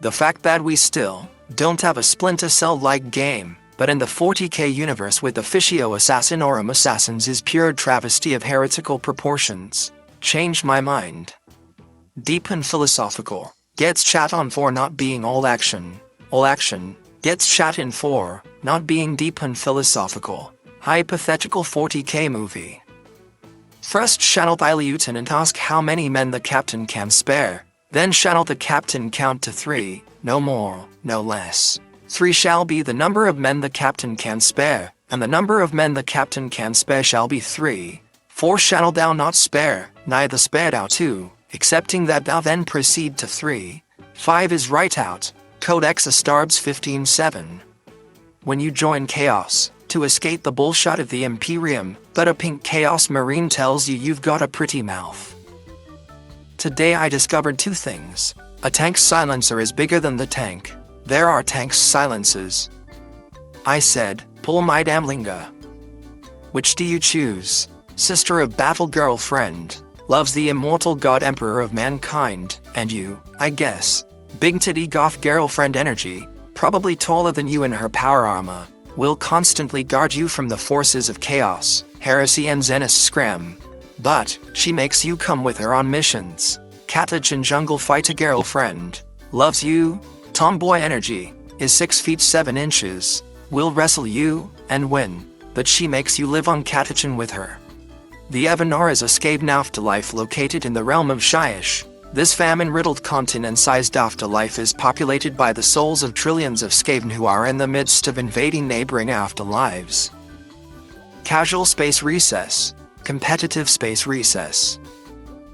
The fact that we still don't have a Splinter Cell-like game, but in the 40k universe with Officio Assassinorum Assassins is pure travesty of heretical proportions, changed my mind. Deep and philosophical, gets chat on for not being all action, gets chat in for not being deep and philosophical, hypothetical 40k movie. First channel by lieutenant ask how many men the captain can spare, then shall the captain count to 3, no more, no less. 3 shall be the number of men the captain can spare, and the number of men the captain can spare shall be 3. 4 shall thou not spare, neither spare thou 2, excepting that thou then proceed to 3. 5 is right out, Codex Astarbes 15:7. When you join Chaos, to escape the bullshit of the Imperium, but a pink Chaos Marine tells you you've got a pretty mouth. Today I discovered 2 things. A tank's silencer is bigger than the tank. There are tank's silencers. I said, pull my damn linga. Which do you choose? Sister of battle girlfriend, loves the immortal god emperor of mankind, and you, I guess. Big titty goth girlfriend energy, probably taller than you in her power armor, will constantly guard you from the forces of chaos, heresy and Zenith scram. But, she makes you come with her on missions. Catachan jungle fighter girlfriend, loves you, tomboy energy, is 6 feet 7 inches, will wrestle you, and win, but she makes you live on Catachan with her. The Evanar is a scaved afterlife located in the realm of Shyish. This famine-riddled continent-sized afterlife is populated by the souls of trillions of Skaven who are in the midst of invading neighboring afterlives. Casual space recess. Competitive space recess.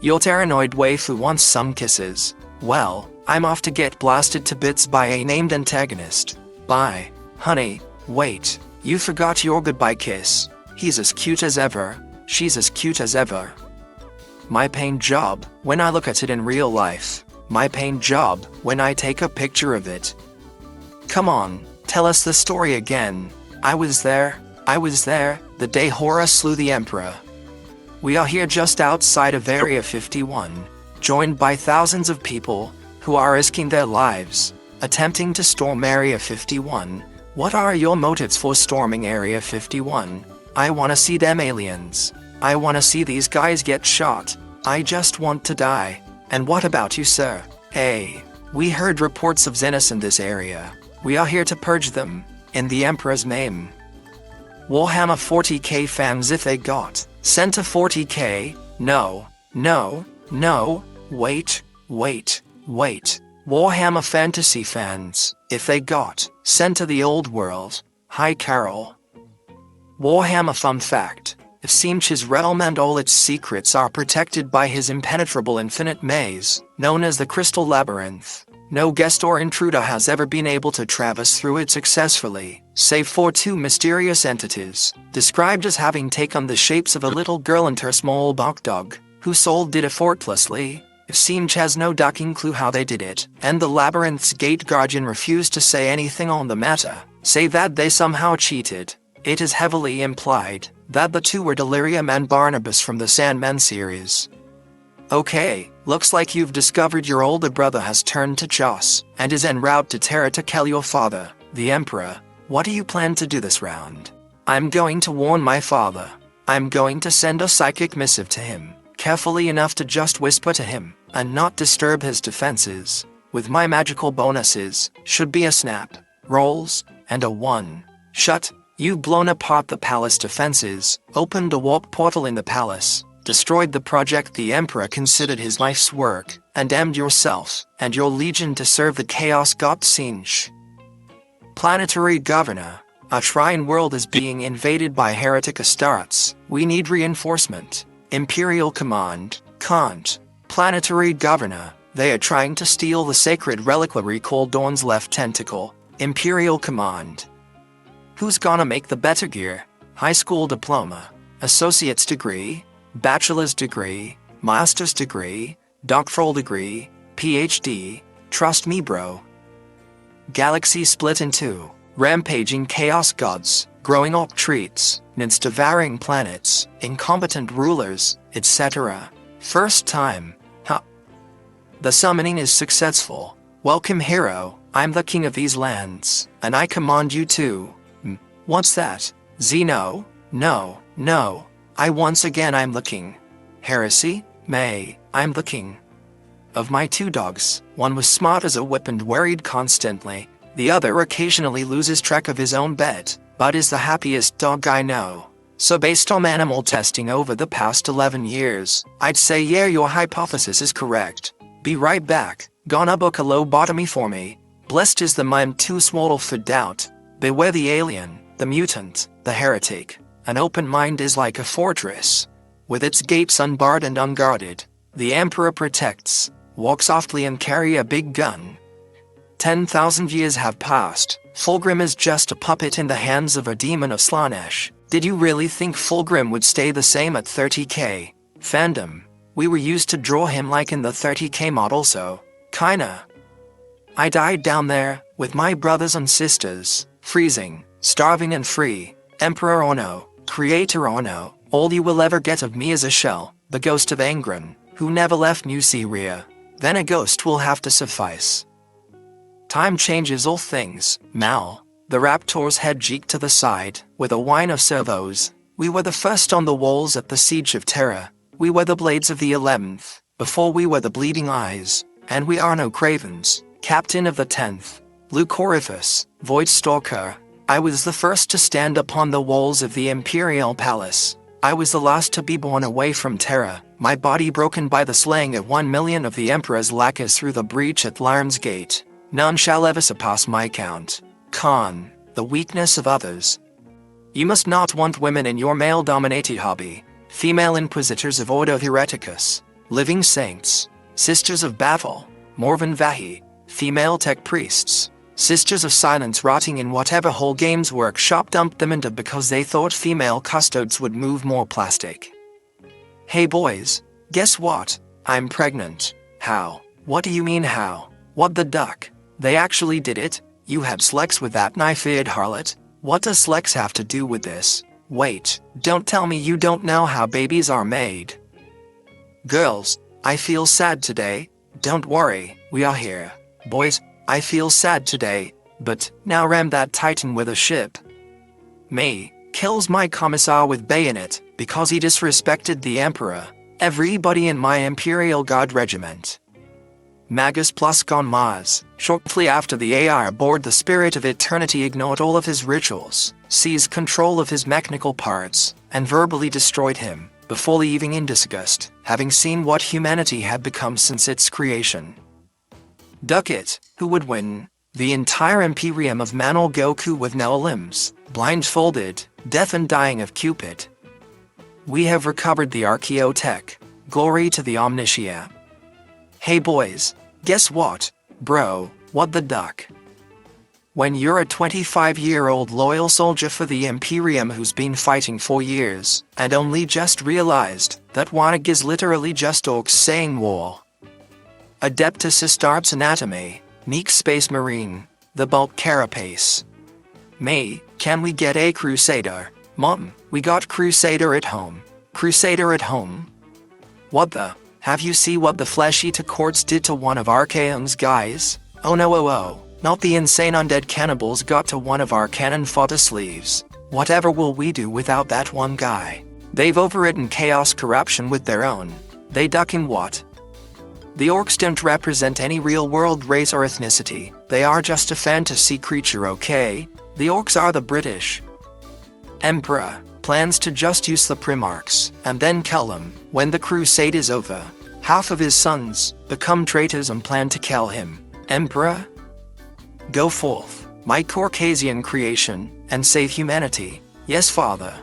Your Terranoid waifu wants some kisses. Well, I'm off to get blasted to bits by a named antagonist. Bye, honey. Wait, you forgot your goodbye kiss. He's as cute as ever. She's as cute as ever. My pain job, when I look at it in real life. My pain job, when I take a picture of it. Come on, tell us the story again. I was there, the day Horus slew the Emperor. We are here just outside of Area 51, joined by thousands of people, who are risking their lives, attempting to storm Area 51. What are your motives for storming Area 51? I wanna see them aliens. I wanna see these guys get shot. I just want to die. And what about you, sir? Hey, we heard reports of Xenos in this area. We are here to purge them, in the Emperor's name. Warhammer 40k fans if they got sent to 40k, no, wait. Warhammer fantasy fans, if they got sent to the old world, hi Carol. Warhammer fun fact, if Siemch's realm and all its secrets are protected by his impenetrable infinite maze, known as the Crystal Labyrinth, no guest or intruder has ever been able to traverse through it successfully, save for 2 mysterious entities, described as having taken the shapes of a little girl and her small bark dog, who sold it effortlessly. If Siemch has no ducking clue how they did it, and the labyrinth's gate guardian refused to say anything on the matter, save that they somehow cheated, it is heavily implied that the 2 were Delirium and Barnabas from the Sandman series. Okay, looks like you've discovered your older brother has turned to Joss, and is en route to Terra to kill your father, the Emperor. What do you plan to do this round? I'm going to warn my father. I'm going to send a psychic missive to him, carefully enough to just whisper to him, and not disturb his defenses. With my magical bonuses, should be a snap, rolls, and a 1. Shut. You've blown apart the palace defenses, opened a warp portal in the palace, destroyed the project the Emperor considered his life's work, and damned yourself and your legion to serve the Chaos God Sinch. Planetary Governor, our shrine world is being invaded by heretic Astartes. We need reinforcement. Imperial Command, can't. Planetary Governor, they are trying to steal the sacred reliquary called Dawn's left tentacle. Imperial Command. Who's gonna make the better gear? High school diploma, associate's degree, bachelor's degree, master's degree, doctoral degree, PhD, trust me bro. Galaxy split in 2, rampaging chaos gods, growing up treats, devouring planets, incompetent rulers, etc. First time, huh? The summoning is successful. Welcome, hero. I'm the king of these lands, and I command you to. What's that? Zeno? No, no. I'm the king. Heresy? May, I'm the king. Of my 2 dogs, one was smart as a whip and worried constantly. The other occasionally loses track of his own bed, but is the happiest dog I know. So based on animal testing over the past 11 years, I'd say yeah, your hypothesis is correct. Be right back. Gonna book a lobotomy for me. Blessed is the mind too small for doubt. Beware the alien, the mutant, the heretic. An open mind is like a fortress. With its gates unbarred and unguarded, the emperor protects. Walk softly and carry a big gun. 10,000 years have passed. Fulgrim is just a puppet in the hands of a demon of Slanesh. Did you really think Fulgrim would stay the same at 30k? Fandom. We were used to draw him like in the 30k model, so kinda. I died down there, with my brothers and sisters, freezing, starving and free. Emperor or no, creator or no, all you will ever get of me is a shell, the ghost of Angron, who never left New Syria. Then a ghost will have to suffice. Time changes all things, Mal. The raptor's head cheek to the side, with a whine of servos. We were the first on the walls at the Siege of Terra. We were the blades of the 11th, before we were the bleeding eyes. And we are no cravens, captain of the 10th. Luke Orifice, Void Stalker. I was the first to stand upon the walls of the Imperial Palace. I was the last to be born away from Terra, my body broken by the slaying of 1 million of the Emperor's lackeys through the breach at Lyron's Gate. None shall ever surpass my count. Con, the weakness of others. You must not want women in your male-dominated hobby. Female inquisitors of Ordo Hereticus, living saints, sisters of Bavel, Morven Vahi, female tech priests, sisters of silence rotting in whatever whole games workshop dumped them into because they thought female custodes would move more plastic. Hey boys, guess what? I'm pregnant. How? What do you mean how? What the duck? They actually did it? You had sex with that knife-eared harlot? What does sex have to do with this? Wait, don't tell me you don't know how babies are made. Girls, I feel sad today. Don't worry, we are here. Boys, I feel sad today, but now ram that titan with a ship. Me, kills my commissar with bayonet, because he disrespected the emperor. Everybody in my Imperial Guard regiment. Magus Plusk on Mars, shortly after the AI aboard the Spirit of Eternity ignored all of his rituals, seized control of his mechanical parts, and verbally destroyed him, before leaving in disgust, having seen what humanity had become since its creation. Duck it, who would win? The entire Imperium of Manor Goku with no limbs, blindfolded, deaf and dying of Cupid. We have recovered the Archaeotech. Glory to the Omniscient. Hey boys, guess what? Bro, what the duck? When you're a 25-year-old loyal soldier for the Imperium who's been fighting for years, and only just realized that Wanag is literally just orcs saying war. Adeptus Astartes Anatomy, Neek Space Marine, the bulk carapace. May, can we get a Crusader? Mom, we got Crusader at home. Crusader at home? What the? Have you see what the flesh-eater courts did to one of Archaon's guys? Oh no, not the insane undead cannibals got to one of our cannon fodder sleeves. Whatever will we do without that one guy? They've overridden chaos corruption with their own. They ducking what? The orcs don't represent any real-world race or ethnicity. They are just a fantasy creature, okay? The orcs are the British. Emperor plans to just use the Primarchs, and then kill them, when the crusade is over. Half of his sons become traitors and plan to kill him. Emperor? Go forth, my Caucasian creation, and save humanity. Yes, father.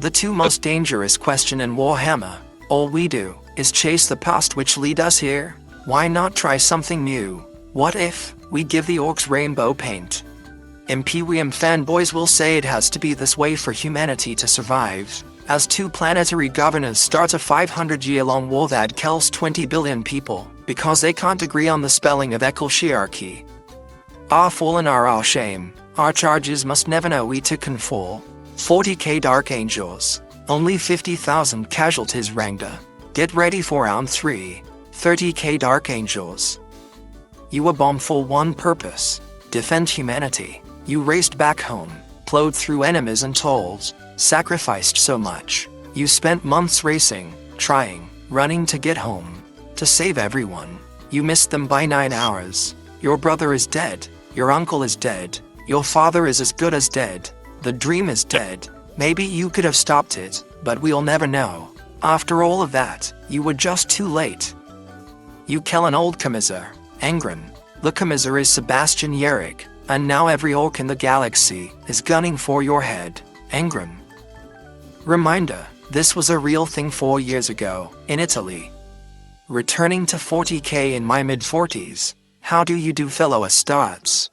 The two most dangerous question in Warhammer. All we do is chase the past which lead us here. Why not try something new? What if we give the orcs rainbow paint? Imperium fanboys will say it has to be this way for humanity to survive, as two planetary governors start a 500-year-long war that kills 20 billion people, because they can't agree on the spelling of Ecclesiarchy. Our fallen are our shame, our charges must never know we to conform. 40k Dark Angels, only 50,000 casualties Rangda. Get ready for round 3, 30k Dark Angels. You a bomb for one purpose: defend humanity. You raced back home, plowed through enemies and tolls, sacrificed so much. You spent months racing, trying, running to get home, to save everyone. You missed them by 9 hours. Your brother is dead. Your uncle is dead. Your father is as good as dead. The dream is dead. Maybe you could have stopped it, but we'll never know. After all of that, you were just too late. You kill an old commissar, Engren. The commissar is Sebastian Yerrick, and now every orc in the galaxy is gunning for your head, Engren. Reminder, this was a real thing 4 years ago, in Italy. Returning to 40k in my mid-40s, how do you do fellow Astartes?